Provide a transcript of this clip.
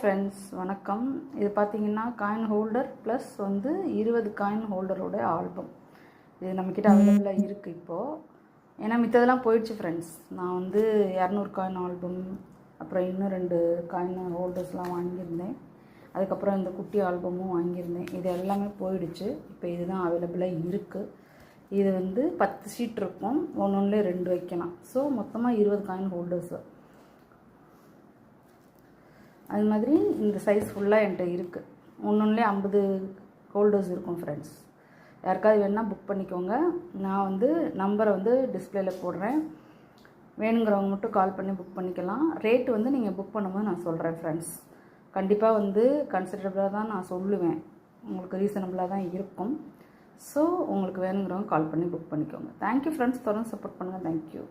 Friends, வணக்கம். இது பார்த்தீங்கன்னா காயின் ஹோல்டர் ப்ளஸ் 20 காயின் ஹோல்டரோட ஆல்பம். இது நம்மக்கிட்ட அவைலபிளாக இருக்குது இப்போது. ஏன்னா மித்ததெல்லாம் போயிடுச்சு ஃப்ரெண்ட்ஸ். நான் 200 காயின் ஆல்பம், அப்புறம் இன்னும் 2 காயின் ஹோல்டர்ஸ்லாம் வாங்கியிருந்தேன். அதுக்கப்புறம் இந்த குட்டி ஆல்பமும் வாங்கியிருந்தேன். இது எல்லாமே போயிடுச்சு. இப்போ இதுதான் அவைலபிளாக இருக்குது. இது 10 ஷீட் இருக்கும், ஒன்றுலே 2 வைக்கலாம். ஸோ மொத்தமாக 20 காயின் ஹோல்டர்ஸு. அது மாதிரி இந்த சைஸ் ஃபுல்லாக என்கிட்ட இருக்குது. ஒன்றுலே 50 ஹோல்டர்ஸ் இருக்கும் ஃப்ரெண்ட்ஸ். யாருக்காவது வேணால் புக் பண்ணிக்கோங்க. நான் நம்பரை டிஸ்பிளேயில் போடுறேன். வேணுங்கிறவங்க மட்டும் கால் பண்ணி புக் பண்ணிக்கலாம். ரேட்டு நீங்கள் புக் பண்ணும்போது நான் சொல்கிறேன் ஃப்ரெண்ட்ஸ். கண்டிப்பாக கன்சிடரபிளாக தான் நான் சொல்லுவேன். உங்களுக்கு ரீசனபிளாக தான் இருக்கும். ஸோ உங்களுக்கு வேணுங்கிறவங்க கால் பண்ணி புக் பண்ணிக்கோங்க. Thank you friends. தொடர்ந்து சப்போர்ட் பண்ணுங்கள். தேங்க்யூ.